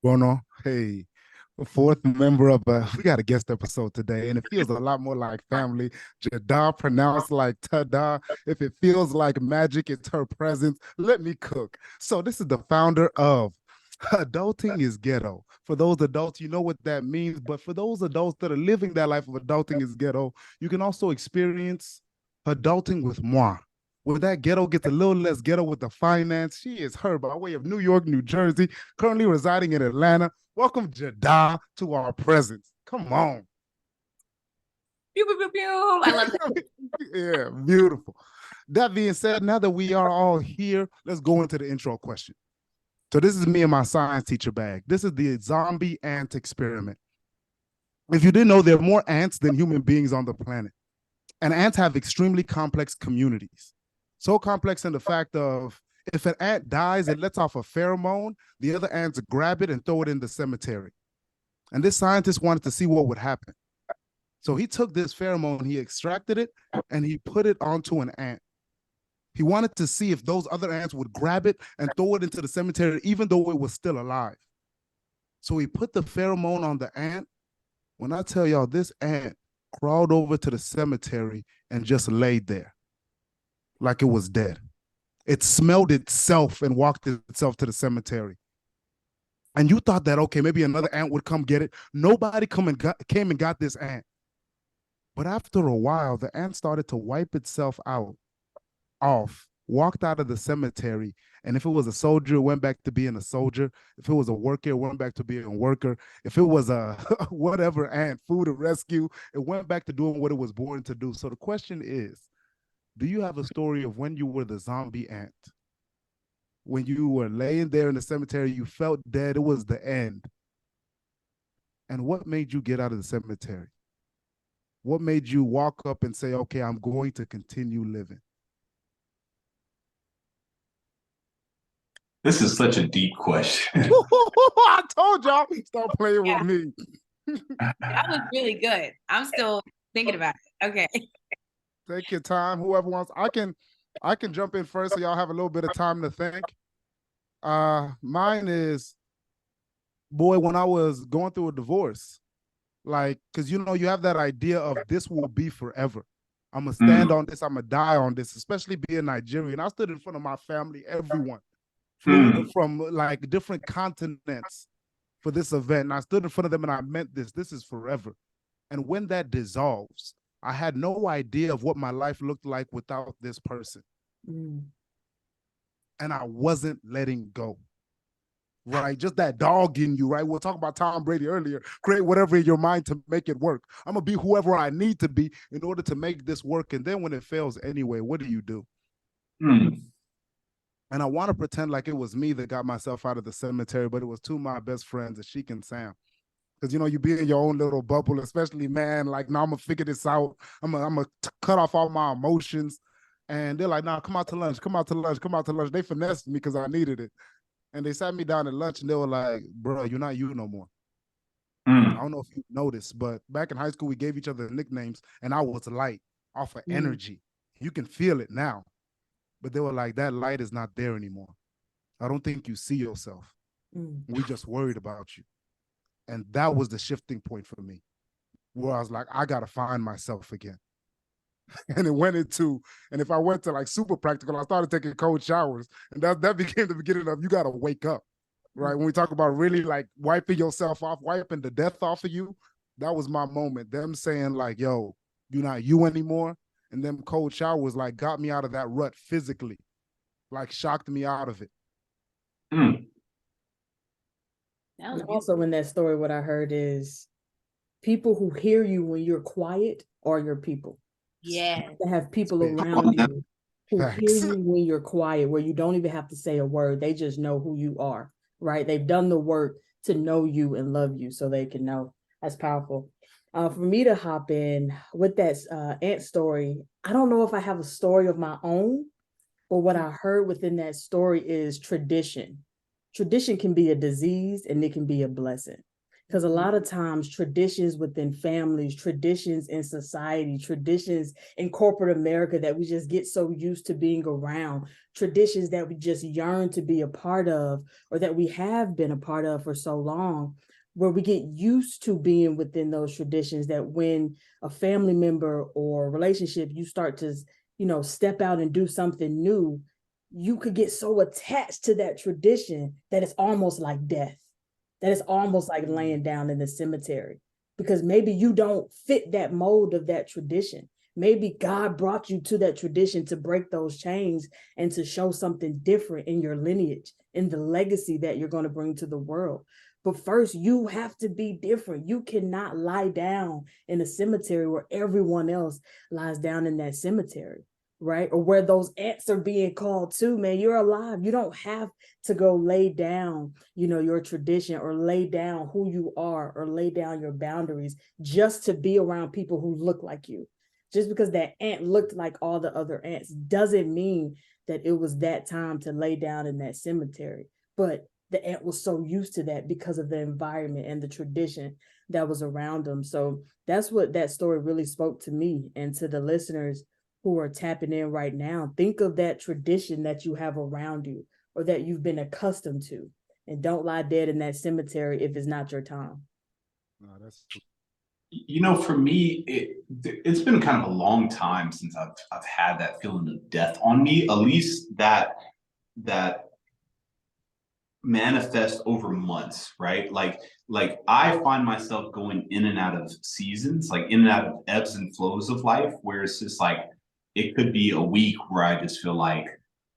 Bono, hey, the fourth member of we got a guest episode today, and it feels a lot more like family. Jadah pronounced like Tada. If it feels like magic, it's her presence. Let me cook. So this is the founder of Adulting is Ghetto. For those adults, you know what that means. But for those adults that are living that life of adulting is ghetto, you can also experience adulting with moi. Where that ghetto gets a little less ghetto with the finance. She is her by way of New York, New Jersey, currently residing in Atlanta. Welcome, Jadah, to our presence. Come on. Pew, pew, pew, pew. I love that. Yeah, beautiful. That being said, now that we are all here, let's go into the intro question. So this is me and my science teacher bag. This is the zombie ant experiment. If you didn't know, there are more ants than human beings on the planet. And ants have extremely complex communities. So complex in the fact of if an ant dies, it lets off a pheromone, the other ants grab it and throw it in the cemetery. And this scientist wanted to see what would happen. So he took this pheromone, he extracted it, and he put it onto an ant. He wanted to see if those other ants would grab it and throw it into the cemetery, even though it was still alive. So he put the pheromone on the ant. When I tell y'all, this ant crawled over to the cemetery and just laid there like it was dead. It smelled itself and walked itself to the cemetery. And you thought that, okay, maybe another ant would come get it. Nobody came and got this ant. But after a while, the ant started to wipe itself off, walked out of the cemetery. And if it was a soldier, it went back to being a soldier. If it was a worker, it went back to being a worker. If it was a whatever ant, food or rescue, it went back to doing what it was born to do. So the question is, do you have a story of when you were the zombie ant? When you were laying there in the cemetery, you felt dead, it was the end. And what made you get out of the cemetery? What made you walk up and say, okay, I'm going to continue living? This is such a deep question. I told y'all, stop playing with me. That was really good. I'm still thinking about it. Okay. Take your time. Whoever wants, I can jump in first so y'all have a little bit of time to think. Mine is, boy, when I was going through a divorce, like, because you have that idea of this will be forever. I'm gonna stand on this, I'm gonna die on this, especially being Nigerian. I stood in front of my family, everyone from like different continents for this event. And I stood in front of them and I meant this. This is forever. And when that dissolves, I had no idea of what my life looked like without this person. And I wasn't letting go. Right? Just that dog in you, right? We'll talk about Tom Brady earlier. Create whatever in your mind to make it work. I'm going to be whoever I need to be in order to make this work. And then when it fails anyway, what do you do? And I want to pretend like it was me that got myself out of the cemetery, but it was two of my best friends, Ashik and Sam. Because, you be in your own little bubble, especially, man, like, no, I'm going to figure this out. I'm going to cut off all my emotions. And they're like, nah, come out to lunch, come out to lunch, come out to lunch. They finessed me because I needed it. And they sat me down at lunch and they were like, bro, you're not you no more. I don't know if you noticed, but back in high school, we gave each other nicknames and I was light off of energy. You can feel it now. But they were like, that light is not there anymore. I don't think you see yourself. We just worried about you. And that was the shifting point for me, where I was like, I got to find myself again. And it went into, and if I went to like super practical, I started taking cold showers. And that became the beginning of, you got to wake up, right? When we talk about really like wiping yourself off, wiping the death off of you, that was my moment. Them saying like, yo, you're not you anymore. And them cold showers like got me out of that rut physically, like shocked me out of it. Also in that story, what I heard is people who hear you when you're quiet are your people. Yeah. To have people around you who hear you when you're quiet, where you don't even have to say a word. They just know who you are, right? They've done the work to know you and love you so they can know. That's powerful. For me to hop in with that ant story, I don't know if I have a story of my own, but what I heard within that story is tradition. Tradition can be a disease and it can be a blessing. Because a lot of times traditions within families, traditions in society, traditions in corporate America that we just get so used to being around, traditions that we just yearn to be a part of, or that we have been a part of for so long, where we get used to being within those traditions, that when a family member or relationship, you start to, step out and do something new, you could get so attached to that tradition that it's almost like death. That is almost like laying down in the cemetery, because maybe you don't fit that mold of that tradition. Maybe God brought you to that tradition to break those chains and to show something different in your lineage, in the legacy that you're going to bring to the world. But first, you have to be different. You cannot lie down in a cemetery where everyone else lies down in that cemetery, right? Or where those ants are being called to, man. You're alive. You don't have to go lay down, your tradition, or lay down who you are, or lay down your boundaries just to be around people who look like you. Just because that ant looked like all the other ants doesn't mean that it was that time to lay down in that cemetery. But the ant was so used to that because of the environment and the tradition that was around them. So that's what that story really spoke to me and to the listeners who are tapping in right now. Think of that tradition that you have around you, or that you've been accustomed to, and don't lie dead in that cemetery if it's not your time. No, that's For me, it's been kind of a long time since I've had that feeling of death on me. At least that manifest over months, right? Like I find myself going in and out of seasons, like in and out of ebbs and flows of life, where it's just like it could be a week where I just feel like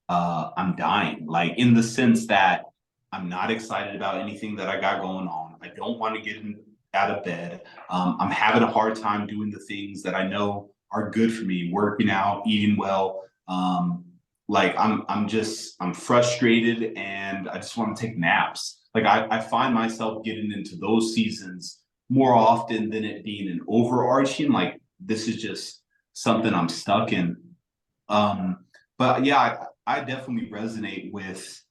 I'm dying, like in the sense that I'm not excited about anything that I got going on. I don't want to get out of bed. I'm having a hard time doing the things that I know are good for me, working out, eating well. I'm frustrated and I just want to take naps. Like I find myself getting into those seasons more often than it being an overarching, like this is just something I'm stuck in. But yeah, I definitely resonate with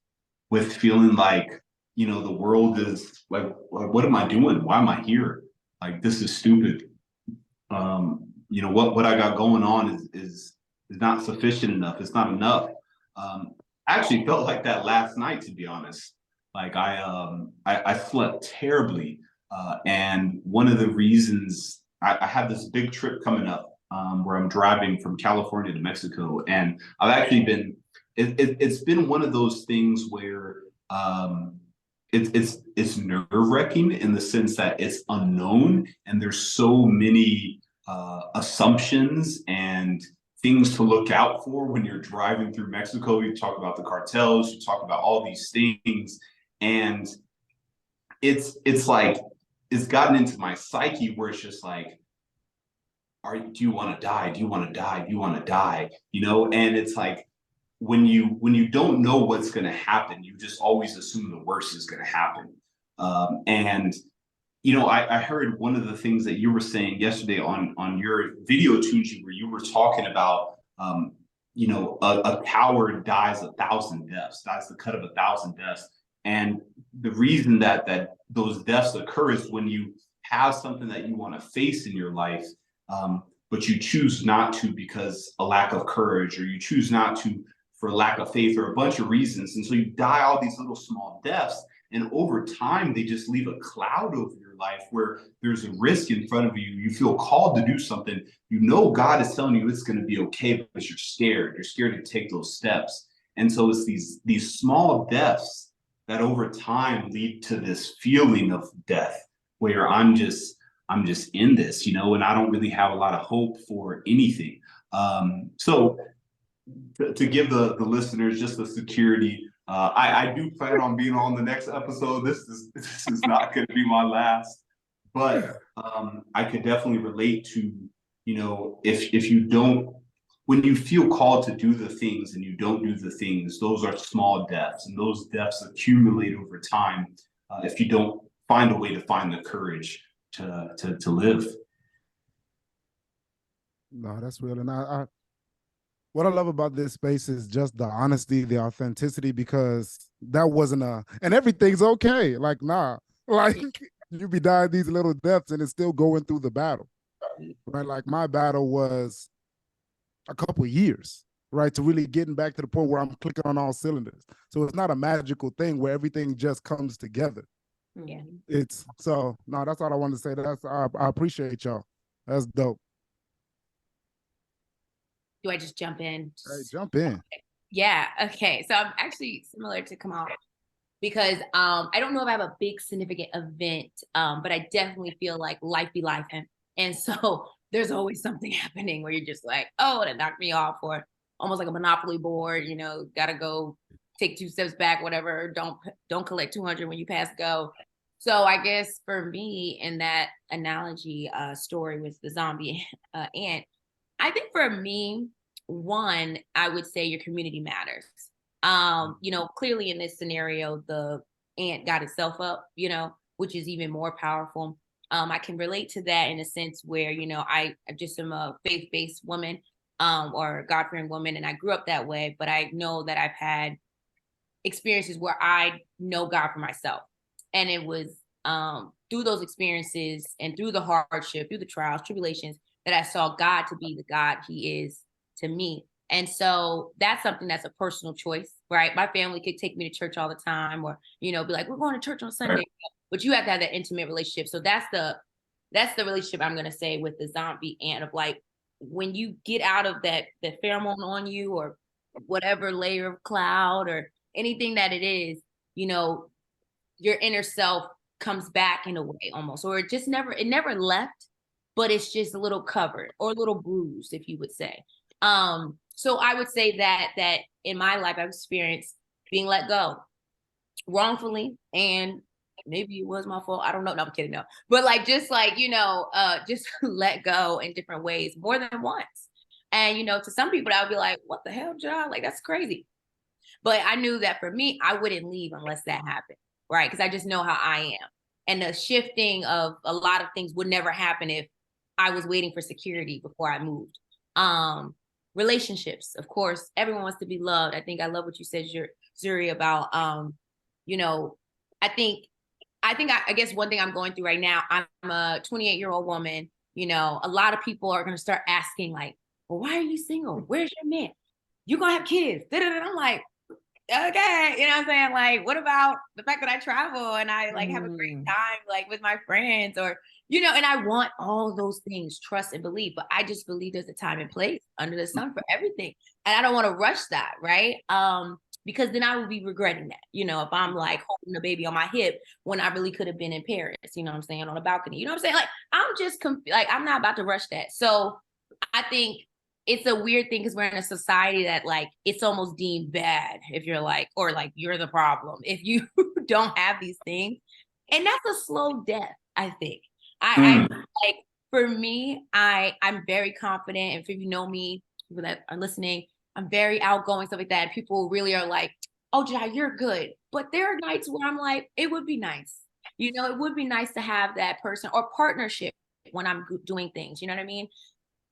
feeling like, the world is like, what am I doing? Why am I here? Like, this is stupid. What I got going on is not sufficient enough. It's not enough. I actually felt like that last night, to be honest. Like I slept terribly. And one of the reasons I have this big trip coming up where I'm driving from California to Mexico. And I've actually been, it's been one of those things where it's nerve-wracking in the sense that it's unknown and there's so many assumptions and things to look out for when you're driving through Mexico. You talk about the cartels, you talk about all these things, and it's like it's gotten into my psyche where it's just like, do you want to die? Do you want to die? Do you want to die? And it's like when you don't know what's going to happen, you just always assume the worst is going to happen. I heard one of the things that you were saying yesterday on your video, Tunji, where you were talking about, a coward dies 1,000 deaths, dies the cut of 1,000 deaths. And the reason that those deaths occur is when you have something that you want to face in your life, but you choose not to because a lack of courage, or you choose not to for lack of faith, or a bunch of reasons. And so you die all these little small deaths. And over time, they just leave a cloud over your life where there's a risk in front of you. You feel called to do something. God is telling you it's going to be okay, but you're scared. You're scared to take those steps. And so it's these small deaths that over time lead to this feeling of death, where I'm just in this, and I don't really have a lot of hope for anything. So to give the listeners just the security, I do plan on being on the next episode. This is not going to be my last, but I could definitely relate to, if you don't, when you feel called to do the things and you don't do the things, those are small deaths, and those deaths accumulate over time if you don't find a way to find the courage to live. No, that's real. And I what I love about this space is just the honesty, the authenticity, because that wasn't and everything's okay. Like, nah, like you be dying these little deaths and it's still going through the battle, right? Like my battle was a couple of years, right? To really getting back to the point where I'm clicking on all cylinders. So it's not a magical thing where everything just comes together. Yeah. It's so, no, that's all I wanted to say. I appreciate y'all. That's dope. Do I just jump in? Hey, jump in. Yeah. Okay. So I'm actually similar to Kamau because I don't know if I have a big significant event, but I definitely feel like life be life. And so there's always something happening where you're just like, oh, that knocked me off, or almost like a Monopoly board, gotta go take 2 steps back, whatever. Don't collect 200 when you pass go. So I guess for me in that analogy story with the zombie ant, I think for me, one, I would say your community matters. Clearly in this scenario, the ant got itself up, which is even more powerful. I can relate to that in a sense where, I just am a faith-based woman or God-fearing woman, and I grew up that way, but I know that I've had experiences where I know God for myself. And it was through those experiences and through the hardship, through the trials, tribulations, that I saw God to be the God he is to me. And so that's something that's a personal choice, right? My family could take me to church all the time or, be like, we're going to church on Sunday, but you have to have that intimate relationship. So that's the relationship I'm going to say with the zombie ant of like, when you get out of that pheromone on you or whatever layer of cloud or anything that it is, your inner self comes back in a way almost, or it never left, but it's just a little covered or a little bruised, if you would say. So I would say that in my life, I've experienced being let go wrongfully, and maybe it was my fault. I don't know. No, I'm kidding. No, but just let go in different ways more than once. And, to some people, I would be like, what the hell, Jadah? Like, that's crazy. But I knew that for me, I wouldn't leave unless that happened, right? Because I just know how I am. And the shifting of a lot of things would never happen if I was waiting for security before I moved. Relationships, of course, everyone wants to be loved. I think I love what you said, Zuri, about, I guess one thing I'm going through right now, I'm a 28-year-old woman. A lot of people are going to start asking like, well, why are you single? Where's your man? You're going to have kids. I'm like, okay, you know what I'm saying? Like, what about the fact that I travel and I like have a great time, like with my friends or, and I want all those things, trust and believe, but I just believe there's a time and place under the sun for everything. And I don't want to rush that. Right. Because then I would be regretting that, if I'm like holding a baby on my hip when I really could have been in Paris, you know what I'm saying, on a balcony, you know what I'm saying? Like, I'm just like, I'm not about to rush that. So I think it's a weird thing because we're in a society that like, it's almost deemed bad if you're like, or like you're the problem if you don't have these things. And that's a slow death, I think. I like, for me, I'm very confident. And if you know me, people that are listening, I'm very outgoing, stuff like that. People really are like, oh, Jadah, you're good. But there are nights where I'm like, it would be nice. It would be nice to have that person or partnership when I'm doing things. You know what I mean?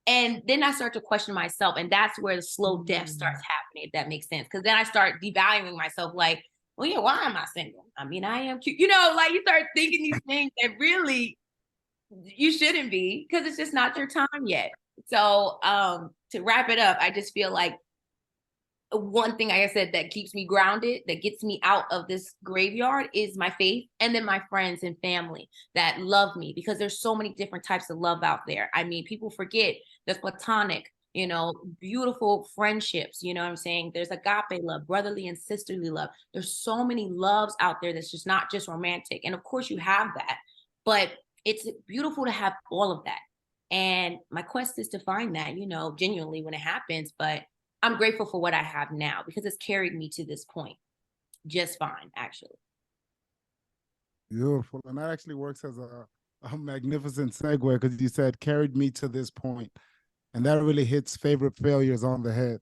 And then I start to question myself. And that's where the slow death starts happening, if that makes sense. Because then I start devaluing myself like, well, yeah, why am I single? I mean, I am cute. Like you start thinking these things that really you shouldn't be because it's just not your time yet. So to wrap it up, I just feel like one thing, like I said, that keeps me grounded, that gets me out of this graveyard is my faith, and then my friends and family that love me, because there's so many different types of love out there. I mean, people forget there's platonic, beautiful friendships, you know what I'm saying? There's agape love, brotherly and sisterly love. There's so many loves out there that's just not just romantic. And of course you have that, but it's beautiful to have all of that. And my quest is to find that, genuinely when it happens, but I'm grateful for what I have now because it's carried me to this point just fine, actually. Beautiful. And that actually works as a magnificent segue because you said carried me to this point. And that really hits favorite failures on the head,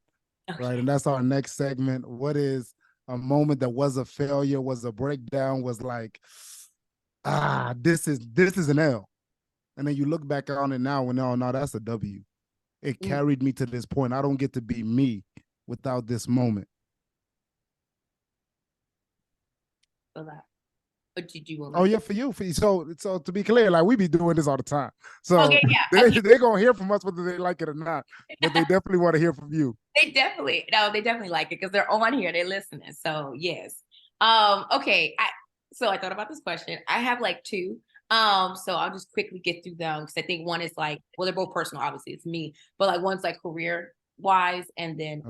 okay. Right? And that's our next segment. What is a moment that was a failure, was a breakdown, was like, this is an L. And then you look back on it now and no, that's a W. It carried me to this point. I don't get to be me without this moment. For that. What did you want? Oh yeah, for you. So to be clear, like we be doing this all the time. So okay, yeah. they're gonna hear from us whether they like it or not. But they definitely want to hear from you. They definitely like it because they're on here, they're listening. So yes. Okay. So I thought about this question. I have like two. So I'll just quickly get through them because I think one is like, well, they're both personal, obviously, it's me, but like one's like career wise and then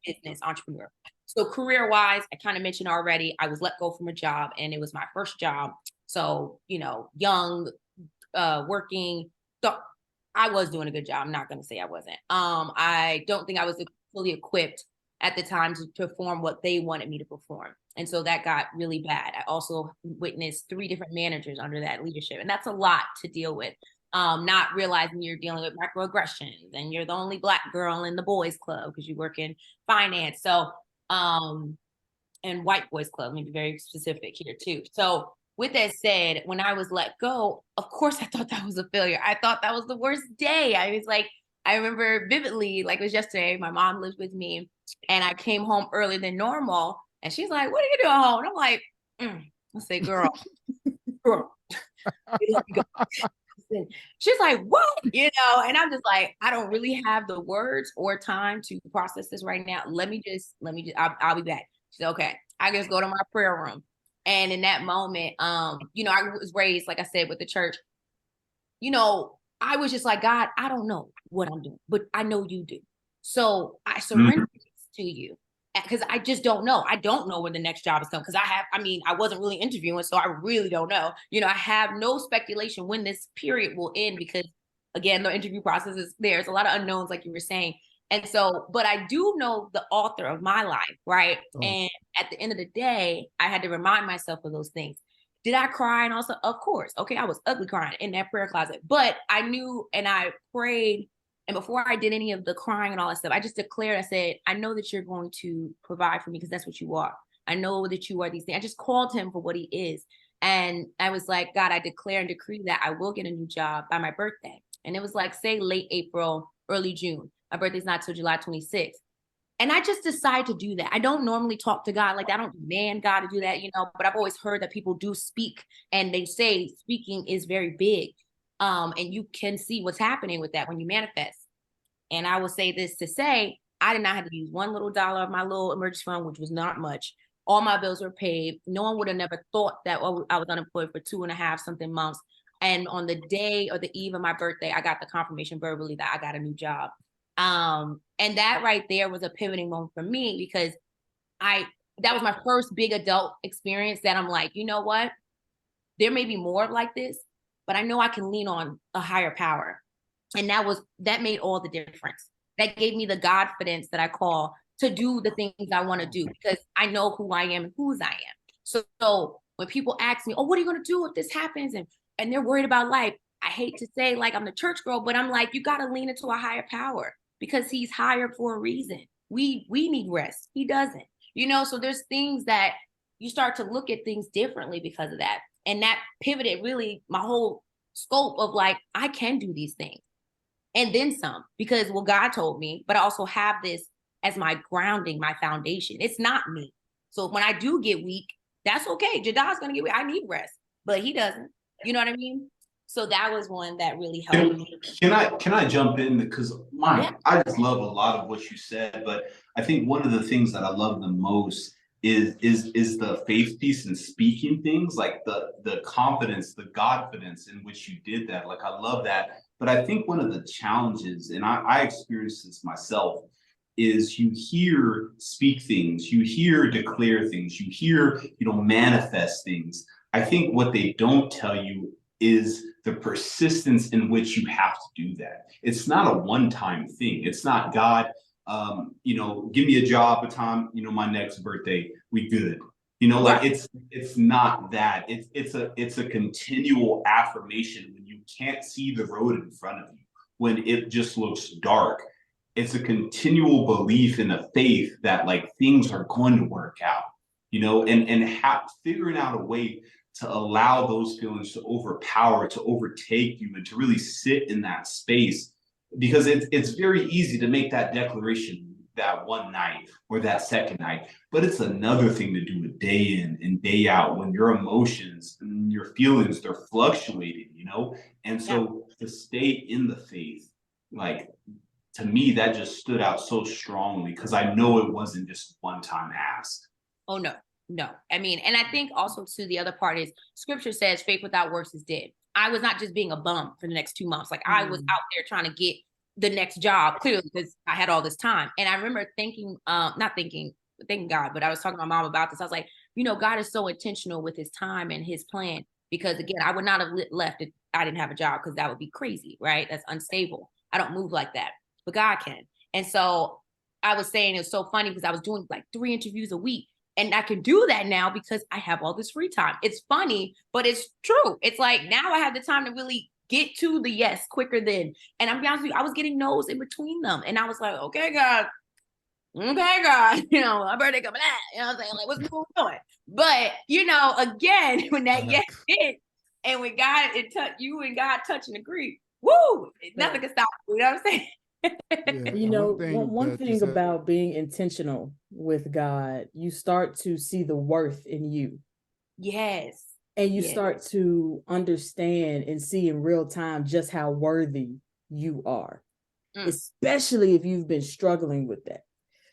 business entrepreneur. So career wise, I kind of mentioned already, I was let go from a job and it was my first job. So, you know, young, working. So I was doing a good job. I'm not going to say I wasn't. I don't think I was fully equipped at the time to perform what they wanted me to perform. And so that got really bad. I also witnessed 3 different managers under that leadership. And that's a lot to deal with. Not realizing you're dealing with microaggressions and you're the only Black girl in the boys club because you work in finance. So, and white boys club, maybe very specific here too. So with that said, when I was let go, of course, I thought that was a failure. I thought that was the worst day. I was like, I remember vividly, like it was yesterday, my mom lived with me and I came home earlier than normal. And she's like, what are you doing home? And I'm like, I say, girl, she's like, what? You know, and I'm just like, I don't really have the words or time to process this right now. Let me just, I'll be back. She's like, okay, I just go to my prayer room. And in that moment, you know, I was raised, like I said, with the church, you know, I was just like, God, I don't know what I'm doing, but I know you do. So I surrender to you because I just don't know. I don't know when the next job is coming because I wasn't really interviewing, so I really don't know. You know, I have no speculation when this period will end because, again, the interview process is there's a lot of unknowns, like you were saying. And so, but I do know the author of my life, right? Oh. And at the end of the day, I had to remind myself of those things. Did I cry? And also, of course, okay, I was ugly crying in that prayer closet, but I knew and I prayed. And before I did any of the crying and all that stuff, I just declared, I said, I know that you're going to provide for me because that's what you are. I know that you are these things. I just called him for what he is. And I was like, God, I declare and decree that I will get a new job by my birthday. And it was like, say, late April, early June. My birthday's not till July 26th. And I just decided to do that. I don't normally talk to God like that. I don't demand God to do that, you know, but I've always heard that people do speak and they say speaking is very big. And you can see what's happening with that when you manifest. And I will say this to say, I did not have to use $1 little of my little emergency fund, which was not much. All my bills were paid. No one would have never thought that I was unemployed for 2.5 something months. And on the day or the eve of my birthday, I got the confirmation verbally that I got a new job. And that right there was a pivoting moment for me because that was my first big adult experience that I'm like, you know what? There may be more like this, but I know I can lean on a higher power. And that made all the difference. That gave me the Godfidence that I call to do the things I want to do because I know who I am and whose I am. So when people ask me, oh, what are you going to do if this happens? And they're worried about life. I hate to say like I'm the church girl, but I'm like, you got to lean into a higher power because he's higher for a reason. We need rest. He doesn't, you know, so there's things that you start to look at things differently because of that. And that pivoted really my whole scope of like, I can do these things. And then some, because well, God told me, but I also have this as my grounding, my foundation. It's not me. So when I do get weak, that's okay. Jadah's going to get weak. I need rest, but he doesn't. You know what I mean? So that was one that really helped me. Can I jump in? Because I just love a lot of what you said, but I think one of the things that I love the most is the faith piece and speaking things, like the confidence, the Godfidence in which you did that. Like I love that. But I think one of the challenges, and I experienced this myself, is you hear speak things, you hear declare things, you hear, manifest things. I think what they don't tell you is the persistence in which you have to do that. It's not a one-time thing. It's not God, give me a job at time, my next birthday, we good. Like it's not that. It's a continual affirmation when you can't see the road in front of you, when it just looks dark. It's a continual belief in a faith that like things are going to work out, and figuring out a way to allow those feelings to overtake you and to really sit in that space, because it's very easy to make that declaration that one night or that second night. But it's another thing to do it day in and day out when your emotions and your feelings, they're fluctuating, you know? And so to stay in the faith, like, to me, that just stood out so strongly because I know it wasn't just one time ask. Oh, no. I mean, and I think also too, the other part is scripture says faith without works is dead. I was not just being a bum for the next 2 months. Like I was out there trying to get the next job, clearly, because I had all this time. And I remember thinking, thanking God, but I was talking to my mom about this. I was like, you know, God is so intentional with his time and his plan, because again, I would not have left if I didn't have a job, because that would be crazy, right? That's unstable. I don't move like that, but God can. And so I was saying, it's so funny because I was doing like 3 interviews a week. And I can do that now because I have all this free time. It's funny, but it's true. It's like now I have the time to really get to the yes quicker than, and I'm be honest with you, I was getting no's in between them. And I was like, okay, God, you know, my birthday coming out, you know what I'm saying? Like, what's going on? But, you know, again, when that yes hit, and when God, you and God touch and agree, woo, nothing can stop you, you know what I'm saying? You know, one thing about being intentional with God, you start to see the worth in you. Yes. And you start to understand and see in real time just how worthy you are, especially if you've been struggling with that.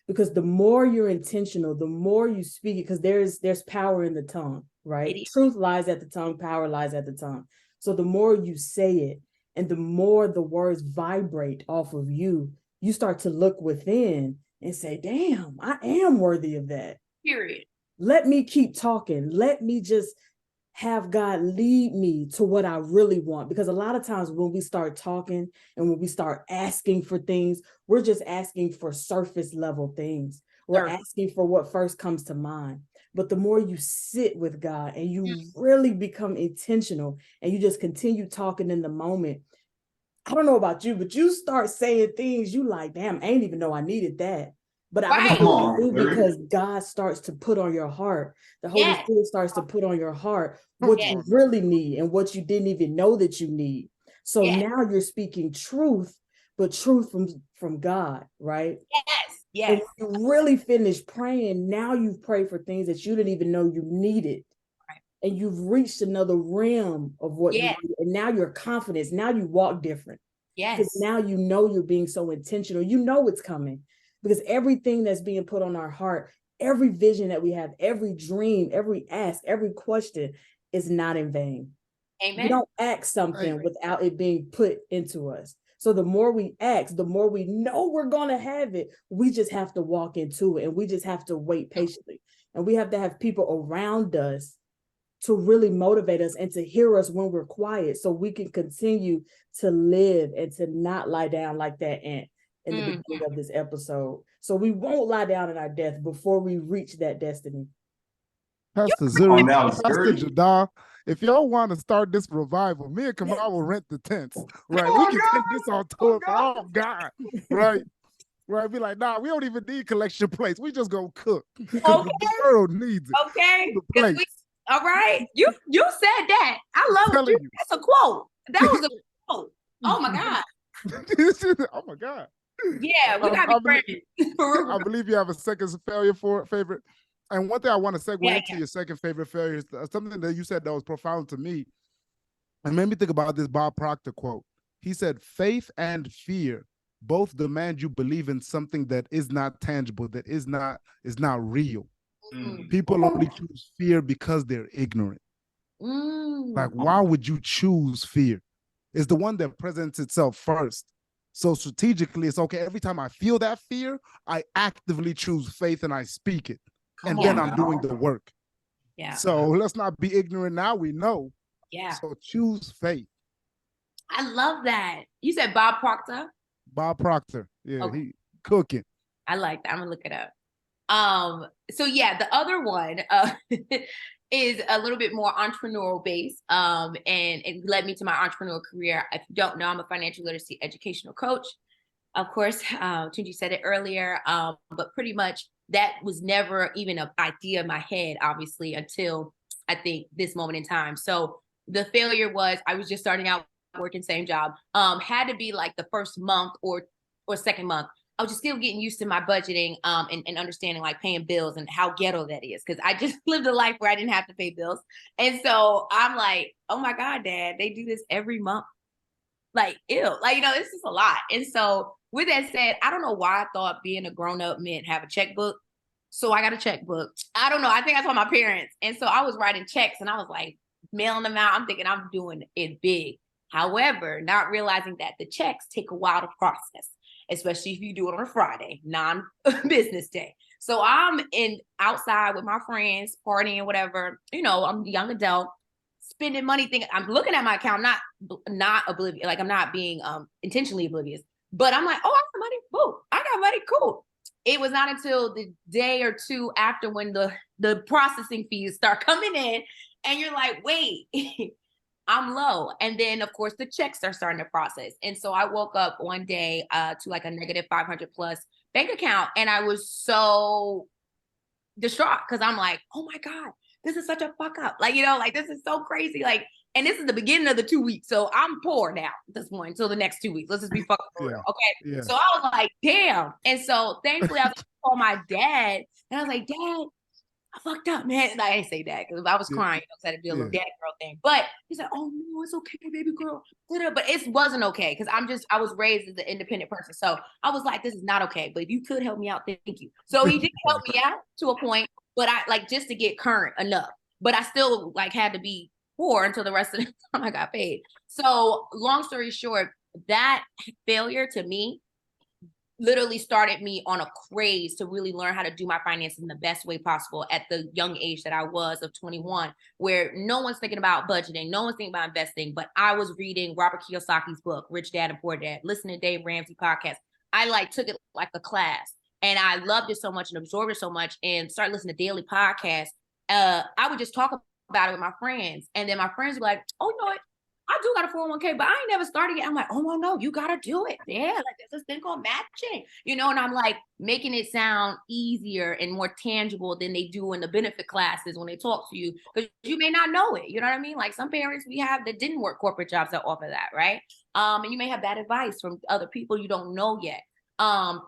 Because the more you're intentional, the more you speak it, because there's power in the tongue, right? Truth lies at the tongue, power lies at the tongue. So the more you say it, and the more the words vibrate off of you, you start to look within and say, damn, I am worthy of that. Period. Let me keep talking. Let me just have God lead me to what I really want. Because a lot of times when we start talking and when we start asking for things, we're just asking for surface level things. We're asking for what first comes to mind. But the more you sit with God and you really become intentional and you just continue talking in the moment, I don't know about you, but you start saying things you like, damn, I didn't even know I needed that. But I do, because God starts to put on your heart. The Holy Spirit starts to put on your heart what you really need and what you didn't even know that you need. So now you're speaking truth, but truth from God, right? Yes. And when you really finish praying, now you've prayed for things that you didn't even know you needed. Right. And you've reached another realm of what you need. And now your confidence, now you walk different. Because now you know you're being so intentional. You know it's coming. Because everything that's being put on our heart, every vision that we have, every dream, every ask, every question is not in vain. Amen. We don't ask something without it being put into us. So the more we ask, the more we know we're going to have it. We just have to walk into it, and we just have to wait patiently. And we have to have people around us to really motivate us and to hear us when we're quiet, so we can continue to live and to not lie down like that ant in the beginning of this episode. So we won't lie down in our death before we reach that destiny. Pastor Zuri, Pastor Jadah, if y'all want to start this revival, me and Kamau will rent the tents, right? We can take this on tour for all God, right? Right? Be like, nah, we don't even need collection plates. We just go cook. Because the world needs it. Okay. The plates. All right. You said that. I love it. That's a quote. That was a quote. Oh my God. Oh my God. Yeah, we gotta be friends. I believe you have a second favorite. And one thing I want to segue into your second favorite failure is something that you said that was profound to me. It made me think about this Bob Proctor quote. He said, faith and fear both demand you believe in something that is not tangible, that is not real. People only choose fear because they're ignorant. Like, why would you choose fear? It's the one that presents itself first. So strategically, it's okay. Every time I feel that fear, I actively choose faith and I speak it. And then I'm doing the work. Yeah. So let's not be ignorant now. We know. Yeah. So choose faith. I love that. You said Bob Proctor? Bob Proctor. Yeah, he cooking. I like that. I'm gonna look it up. So yeah, the other one is a little bit more entrepreneurial based. And it led me to my entrepreneurial career. If you don't know, I'm a financial literacy educational coach. Of course, Tunji said it earlier, but pretty much that was never even an idea in my head, obviously, until I think this moment in time. So the failure was I was just starting out working same job. Had to be like the first month or second month. I was just still getting used to my budgeting and understanding like paying bills and how ghetto that is. Cause I just lived a life where I didn't have to pay bills. And so I'm like, oh my God, Dad, they do this every month. Like, ew, like, you know, this is a lot. And so with that said, I don't know why I thought being a grown up meant have a checkbook. So I got a checkbook. I don't know. I think I told my parents. And so I was writing checks and I was like mailing them out. I'm thinking I'm doing it big. However, not realizing that the checks take a while to process, especially if you do it on a Friday, non-business day. So I'm outside with my friends, partying, whatever. You know, I'm a young adult, spending money, thinking I'm looking at my account, not oblivious, like I'm not being intentionally oblivious. But I'm like, oh, I got money. Boo, I got money. Cool. It was not until the day or two after when the processing fees start coming in, and you're like, wait, I'm low. And then, of course, the checks are starting to process. And so I woke up one day to like a negative 500 plus bank account. And I was so distraught because I'm like, oh my God, this is such a fuck up. Like, you know, like this is so crazy. Like, and this is the beginning of the 2 weeks. So I'm poor now at this point until the next 2 weeks. Let's just be fucking real. Okay. Yeah. So I was like, damn. And so thankfully I was call my dad and I was like, Dad, I fucked up, man. And I didn't say that because I was crying. I had to do a little daddy girl thing. But he said, oh no, it's okay, baby girl. But it wasn't okay because I was raised as an independent person. So I was like, this is not okay. But if you could help me out, thank you. So he did help me out to a point, but I like just to get current enough. But I still like had to be poor until the rest of the time I got paid. So long story short, that failure to me literally started me on a craze to really learn how to do my finances in the best way possible at the young age that I was of 21, where no one's thinking about budgeting, no one's thinking about investing, but I was reading Robert Kiyosaki's book, Rich Dad and Poor Dad, listening to Dave Ramsey podcast. I like took it like a class and I loved it so much and absorbed it so much and started listening to daily podcasts. I would just talk about it with my friends. And then my friends were like, oh, you know what? I do got a 401k, but I ain't never started yet. I'm like, oh, well, no, you got to do it. Yeah, like there's this thing called matching, you know, and I'm like making it sound easier and more tangible than they do in the benefit classes when they talk to you, because you may not know it. You know what I mean? Like some parents we have that didn't work corporate jobs that offer that, right? And you may have bad advice from other people you don't know yet,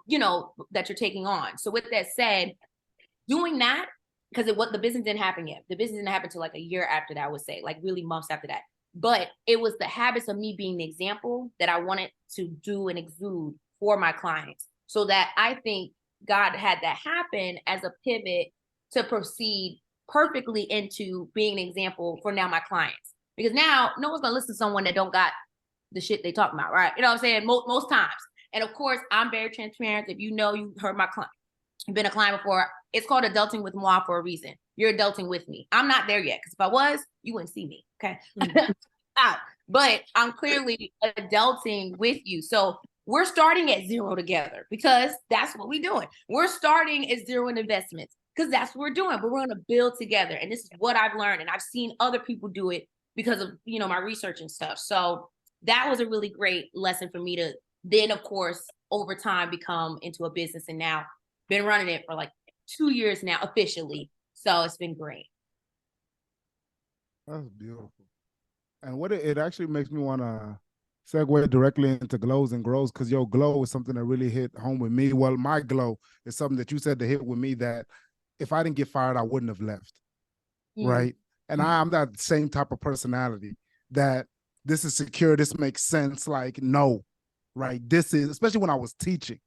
you know, that you're taking on. So with that said, doing that, because the business didn't happen yet. The business didn't happen until like a year after that, I would say, like really months after that. But it was the habits of me being the example that I wanted to do and exude for my clients. So that I think God had that happen as a pivot to proceed perfectly into being an example for now my clients. Because now no one's going to listen to someone that don't got the shit they talking about, right? You know what I'm saying? Most times. And of course, I'm very transparent. If you know, you heard my client, you've been a client before, it's called adulting with moi for a reason. You're adulting with me. I'm not there yet, because if I was, you wouldn't see me, okay? Out. But I'm clearly adulting with you. So we're starting at zero together because that's what we're doing. We're starting at zero in investments because that's what we're doing, but we're going to build together. And this is what I've learned. And I've seen other people do it because of, you know, my research and stuff. So that was a really great lesson for me to then, of course, over time become into a business, and now been running it for like 2 years now officially. So it's been great. That's beautiful. And what it actually makes me want to segue directly into glows and grows, because your glow is something that really hit home with me. Well, my glow is something that you said to hit with me that if I didn't get fired, I wouldn't have left. Right. And I'm that same type of personality that this is secure. This makes sense. Like, no, right. This is, especially when I was teaching.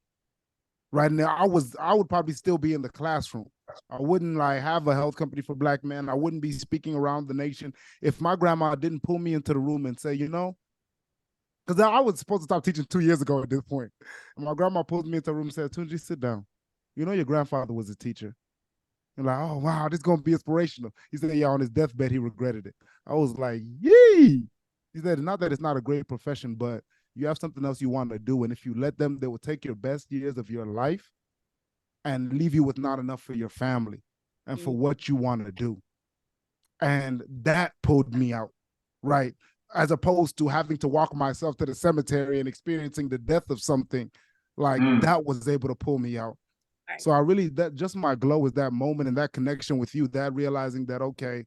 Right now, I would probably still be in the classroom. I wouldn't like have a health company for Black men. I wouldn't be speaking around the nation if my grandma didn't pull me into the room and say, you know, because I was supposed to stop teaching 2 years ago at this point. And my grandma pulled me into the room and said, Tunji, sit down. You know, your grandfather was a teacher. And like, oh, wow, this is going to be inspirational. He said, yeah, on his deathbed, he regretted it. I was like, yee. He said, not that it's not a great profession, but you have something else you want to do. And if you let them, they will take your best years of your life and leave you with not enough for your family and for what you want to do. And that pulled me out, right? As opposed to having to walk myself to the cemetery and experiencing the death of something, like that was able to pull me out. Right. So I really, that just my glow is that moment and that connection with you, that realizing that, okay,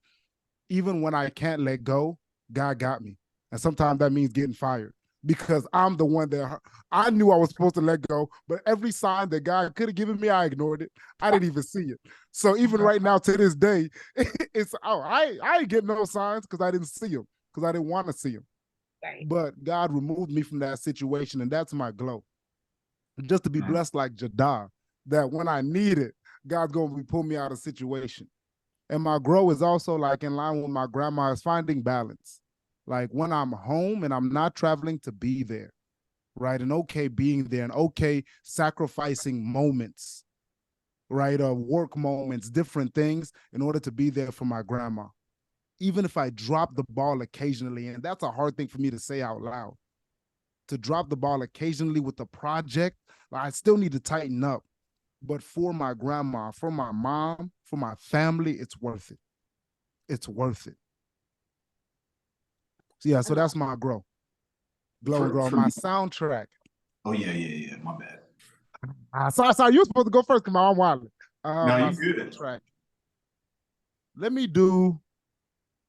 even when I can't let go, God got me. And sometimes that means getting fired. because I'm the one that I knew I was supposed to let go, but every sign that God could have given me, I ignored it. I didn't even see it. So even right now to this day, I ain't getting no signs because I didn't see them, because I didn't want to see them. Right. But God removed me from that situation, and that's my glow. Just to be blessed like Jadah, that when I need it, God's going to pull me out of situation. And my grow is also like in line with my grandma, is finding balance. Like when I'm home and I'm not traveling, to be there, right? And okay being there, and okay sacrificing moments, right? Work moments, different things in order to be there for my grandma. Even if I drop the ball occasionally, and that's a hard thing for me to say out loud, to drop the ball occasionally with the project, I still need to tighten up. But for my grandma, for my mom, for my family, it's worth it. It's worth it. So yeah, so that's my glow and grow. My soundtrack. Oh yeah. My bad. Sorry, you were supposed to go first. Come on, I'm wilding. No, my you good. Soundtrack.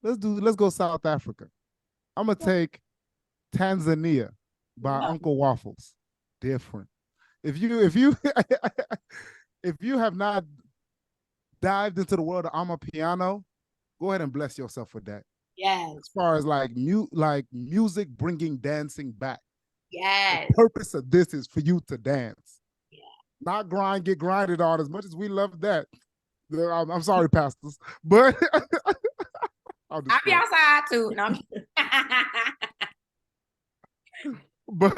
Let's go South Africa. I'm gonna take Tanzania by Uncle Waffles. Different. If you if you have not dived into the world of Amapiano, go ahead and bless yourself with that. Yes. As far as like music bringing dancing back. Yes. The purpose of this is for you to dance. Yeah. Not get grinded on, as much as we love that. I'm sorry, pastors, but I'll be outside too. No, but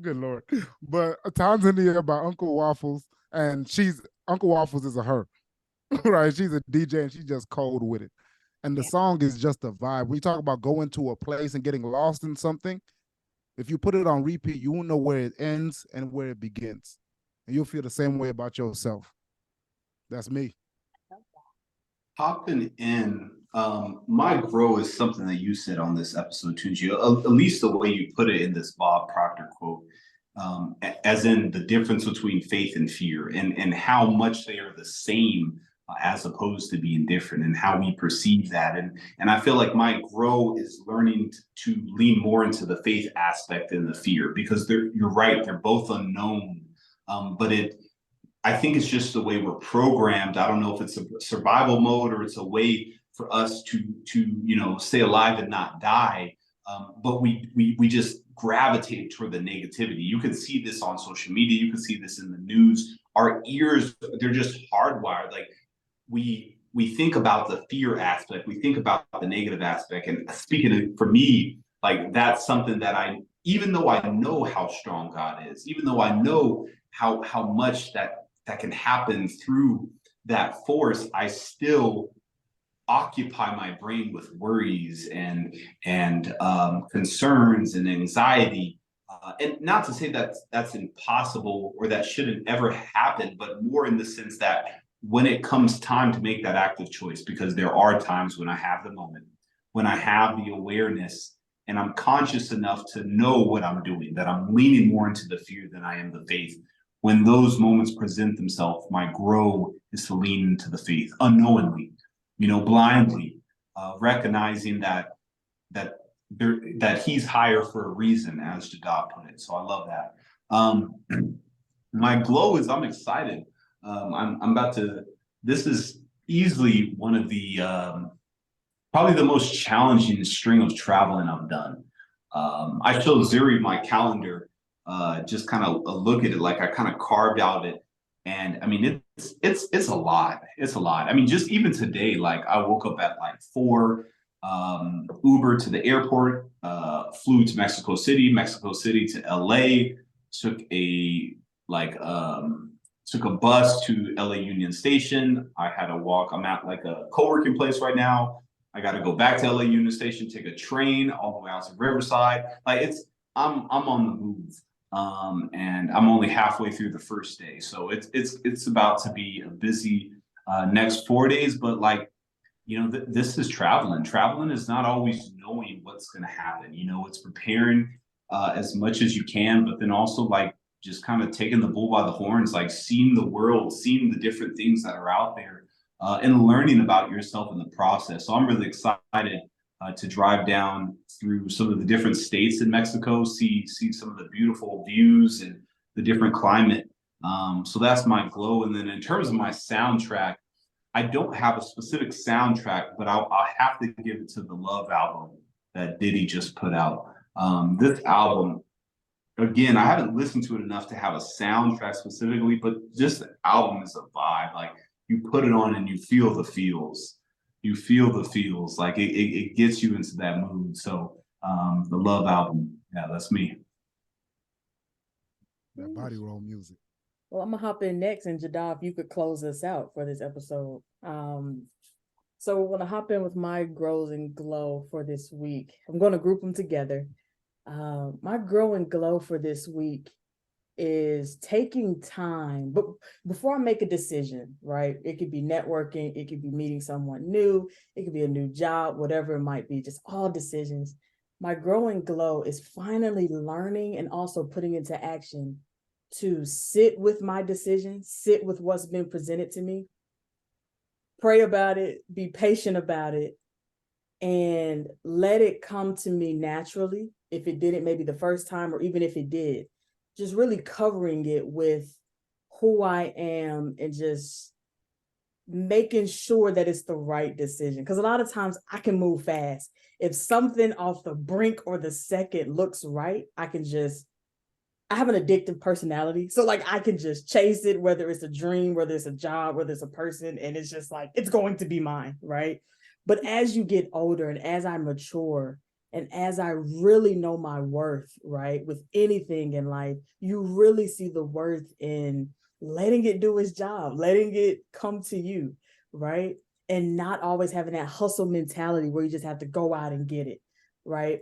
good Lord. But Tanzania by Uncle Waffles, and Uncle Waffles is a her, right? She's a DJ and she's just cold with it. And the song is just a vibe. We talk about going to a place and getting lost in something. If you put it on repeat, you won't know where it ends and where it begins. And you'll feel the same way about yourself. That's me. Hopping in, my grow is something that you said on this episode, Tunji, at least the way you put it in this Bob Proctor quote, as in the difference between faith and fear, and how much they are the same as opposed to being different, and how we perceive that. And I feel like my grow is learning to lean more into the faith aspect than the fear, because you're right, they're both unknown. But I think it's just the way we're programmed. I don't know if it's a survival mode or it's a way for us to stay alive and not die. But we just gravitate toward the negativity. You can see this on social media. You can see this in the news. Our ears, they're just hardwired. Like we think about the fear aspect. We think about the negative aspect. And for me, like that's something that even though I know how strong God is, even though I know how much that can happen through that force, I still occupy my brain with worries and concerns and anxiety. And not to say that that's impossible or that shouldn't ever happen, but more in the sense that when it comes time to make that active choice, because there are times when I have the moment, when I have the awareness and I'm conscious enough to know what I'm doing, that I'm leaning more into the fear than I am the faith. When those moments present themselves, my grow is to lean into the faith unknowingly, blindly, recognizing that he's higher for a reason, as Jadah put it. So I love that. My glow is I'm excited. I'm about to. This is easily one of the probably the most challenging string of traveling I've done. I showed Zuri my calendar. Just kind of look at it, like I kind of carved out it, and I mean it's a lot. It's a lot. I mean, just even today, like I woke up at like 4, Uber to the airport, flew to Mexico City to LA, took a bus to LA Union Station. I had to walk. I'm at like a co-working place right now. I got to go back to LA Union Station, take a train all the way out to Riverside. Like I'm on the move. And I'm only halfway through the first day. So it's about to be a busy next 4 days, but like, this is traveling. Traveling is not always knowing what's going to happen. It's preparing as much as you can, but then also like just kind of taking the bull by the horns, like seeing the world, seeing the different things that are out there, and learning about yourself in the process. So I'm really excited to drive down through some of the different states in Mexico, see some of the beautiful views and the different climate. So that's my glow. And then in terms of my soundtrack, I don't have a specific soundtrack, but I'll have to give it to the Love album that Diddy just put out. This album, again, I haven't listened to it enough to have a soundtrack specifically, but just the album is a vibe. Like, you put it on and you feel the feels. You feel the feels. Like it gets you into that mood. So the Love album, yeah, that's me. That body roll music. Well, I'm gonna hop in next, and Jadah, if you could close us out for this episode. So we're gonna hop in with my grows and glow for this week. I'm gonna group them together. My grow and glow for this week is taking time, but before I make a decision, right? It could be networking, it could be meeting someone new, it could be a new job, whatever it might be, just all decisions. My grow and glow is finally learning and also putting into action to sit with my decisions, sit with what's been presented to me, pray about it, be patient about it, and let it come to me naturally. If it didn't, maybe the first time, or even if it did, just really covering it with who I am and just making sure that it's the right decision. Because a lot of times I can move fast. If something off the brink or the second looks right, I have an addictive personality. So like I can just chase it, whether it's a dream, whether it's a job, whether it's a person, and it's just like, it's going to be mine, right? But as you get older and as I mature, and as I really know my worth, right, with anything in life, you really see the worth in letting it do its job, letting it come to you, right? And not always having that hustle mentality where you just have to go out and get it, right?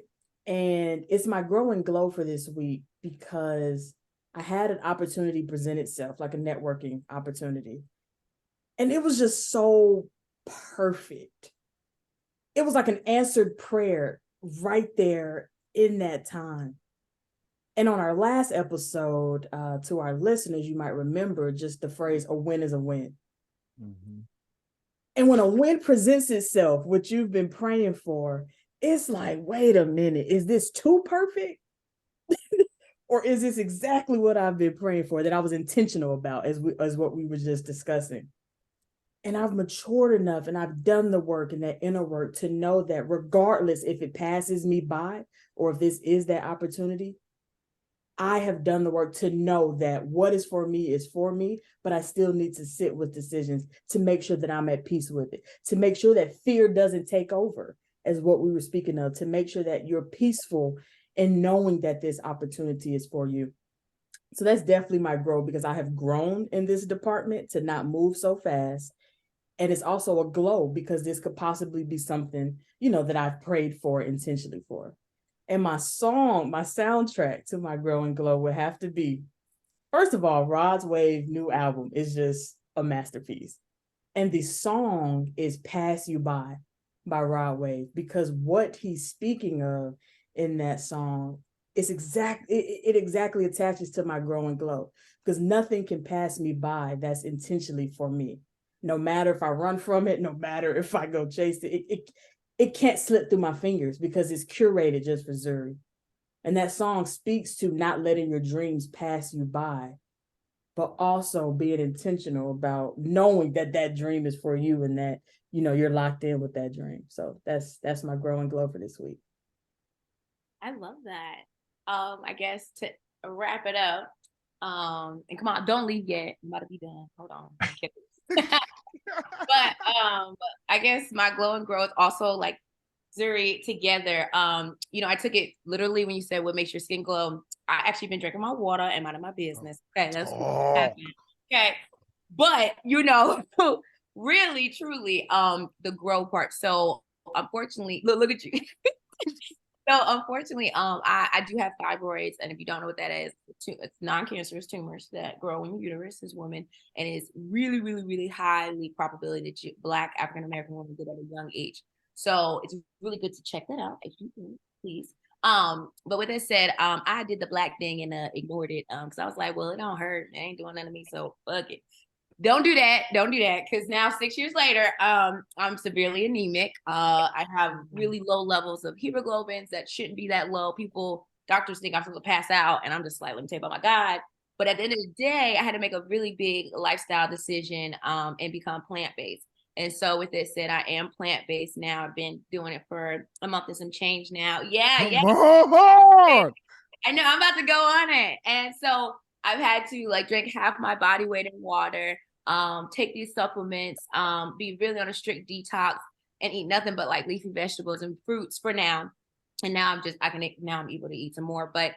And it's my grow and glow for this week because I had an opportunity present itself, like a networking opportunity. And it was just so perfect. It was like an answered prayer right there in that time. And on our last episode, to our listeners, you might remember just the phrase, a win is a win. Mm-hmm. And when a win presents itself, what you've been praying for, it's like, wait a minute, is this too perfect? Or is this exactly what I've been praying for, that I was intentional about, as what we were just discussing? And I've matured enough and I've done the work and that inner work to know that regardless if it passes me by or if this is that opportunity, I have done the work to know that what is for me, but I still need to sit with decisions to make sure that I'm at peace with it, to make sure that fear doesn't take over, as what we were speaking of, to make sure that you're peaceful in knowing that this opportunity is for you. So that's definitely my growth, because I have grown in this department to not move so fast. And it's also a glow because this could possibly be something, that I've prayed for intentionally for. And my soundtrack to my grow and glow would have to be, first of all, Rod's Wave new album is just a masterpiece. And the song is Pass You By Rod Wave, because what he's speaking of in that song is it exactly attaches to my grow and glow, because nothing can pass me by that's intentionally for me. No matter if I run from it, no matter if I go chase it, it can't slip through my fingers because it's curated just for Zuri. And that song speaks to not letting your dreams pass you by, but also being intentional about knowing that that dream is for you and that, you're locked in with that dream. So that's my grow and glow for this week. I love that. I guess to wrap it up, and come on, don't leave yet. I'm about to be done. Hold on. But I guess my glow and grow is also like Zuri together. I took it literally when you said what makes your skin glow. I actually been drinking my water and minding my business. Okay, that's okay. But really, truly, the grow part. So unfortunately, look at you. So unfortunately, I do have fibroids, and if you don't know what that is, it's non-cancerous tumors that grow in your uterus as women, and it's really, really, really highly probability that Black African American women get at a young age. So it's really good to check that out if you can, please. But with that said, I did the Black thing and ignored it because I was like, well, it don't hurt, it ain't doing nothing to me, so fuck it. Don't do that. Don't do that. Because now 6 years later, I'm severely anemic. I have really low levels of hemoglobins that shouldn't be that low. Doctors think I'm supposed to pass out, and I'm just like, let me tell you about my God. But at the end of the day, I had to make a really big lifestyle decision and become plant-based. And so with that said, I am plant-based now. I've been doing it for a month and some change now. Yeah. Come on. I know I'm about to go on it. And so I've had to like drink half my body weight in water, take these supplements, be really on a strict detox and eat nothing but like leafy vegetables and fruits for now. And now I'm able to eat some more. But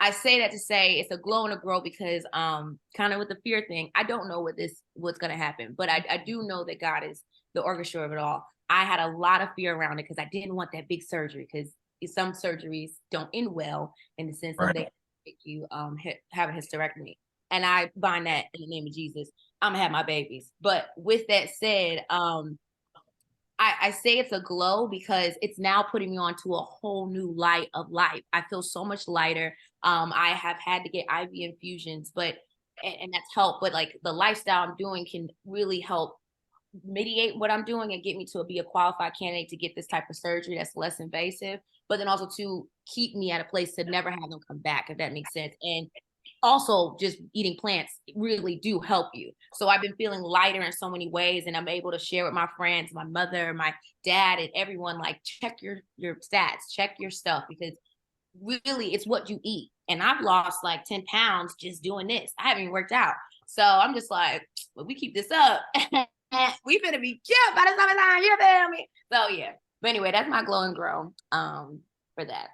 I say that to say it's a glow and a grow because kind of with the fear thing, I don't know what's going to happen, but I do know that God is the orchestra of it all. I had a lot of fear around it because I didn't want that big surgery because some surgeries don't end well in the sense that they make you have a hysterectomy. And I bind that in the name of Jesus. I'm gonna have my babies. But with that said, I say it's a glow because it's now putting me onto a whole new light of life. I feel so much lighter. I have had to get IV infusions, and that's helped. But like the lifestyle I'm doing can really help mitigate what I'm doing and get me to be a qualified candidate to get this type of surgery that's less invasive, but then also to keep me at a place to never have them come back, if that makes sense. And also just eating plants really do help you. So I've been feeling lighter in so many ways, and I'm able to share with my friends, my mother, my dad, and everyone, like, check your stats, check your stuff, because really it's what you eat. And I've lost like 10 pounds just doing this. I haven't even worked out. So I'm just like, well, we keep this up. We finna be cute by the summertime, you feel me? So yeah. But anyway, that's my glow and grow for that.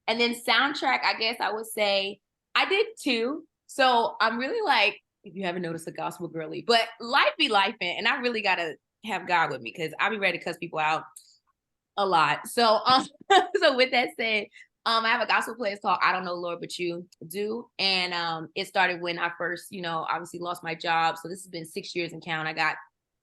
And then soundtrack, I guess I would say I did too. So I'm really like, if you haven't noticed, a gospel girly, but life be life, and I really gotta have God with me because I'll be ready to cuss people out a lot. So so with that said, I have a gospel playlist called I Don't Know Lord But You Do. And it started when I first, obviously lost my job. So this has been 6 years and count. I got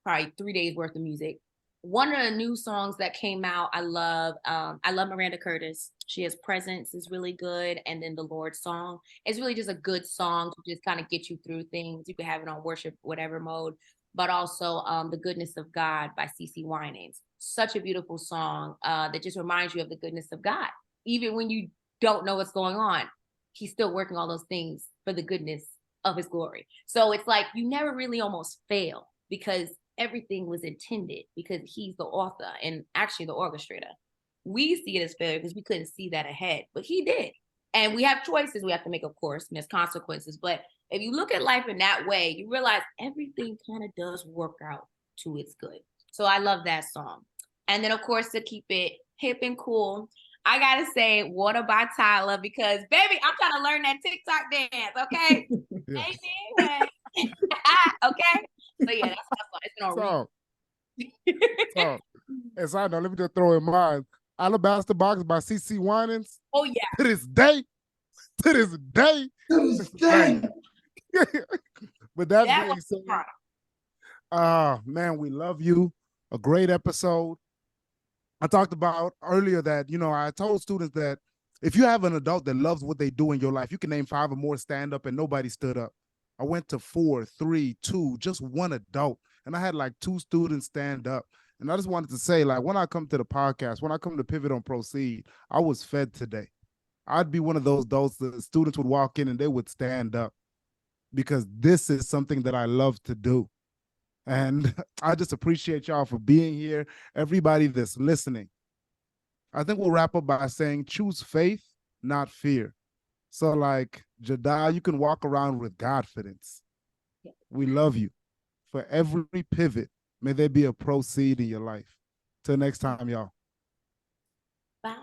probably 3 days worth of music. One of the new songs that came out, I love Miranda Curtis. She has Presence is really good. And then the Lord song. It's really just a good song to just kind of get you through things. You can have it on worship, whatever mode. But also The Goodness of God by CeCe Winans. Such a beautiful song that just reminds you of the goodness of God. Even when you don't know what's going on, he's still working all those things for the goodness of his glory. So it's like you never really almost fail because everything was intended because he's the author and actually the orchestrator. We see it as failure because we couldn't see that ahead, but he did. And we have choices we have to make, of course, and there's consequences. But if you look at life in that way, you realize everything kind of does work out to its good. So I love that song. And then, of course, to keep it hip and cool, I gotta say Water by Tyler because, baby, I'm trying to learn that TikTok dance, okay? Amen. Okay? So, yeah, that's my song. It's been on so, as I know, let me just throw in mine. Alabaster Box by CeCe Winans. Oh, yeah. To this day. But that being said, man, we love you. A great episode. I talked about earlier that, I told students that if you have an adult that loves what they do in your life, you can name 5 or more stand up and nobody stood up. I went to 4, 3, 2, just one adult. And I had like 2 students stand up. And I just wanted to say, like, when I come to the podcast, when I come to Pivot on Proceed, I was fed today. I'd be one of those adults that the students would walk in and they would stand up because this is something that I love to do. And I just appreciate y'all for being here. Everybody that's listening. I think we'll wrap up by saying choose faith, not fear. So like Jadah, you can walk around with confidence. We love you. For every pivot, may there be a proceed in your life. Till next time, y'all. Bye.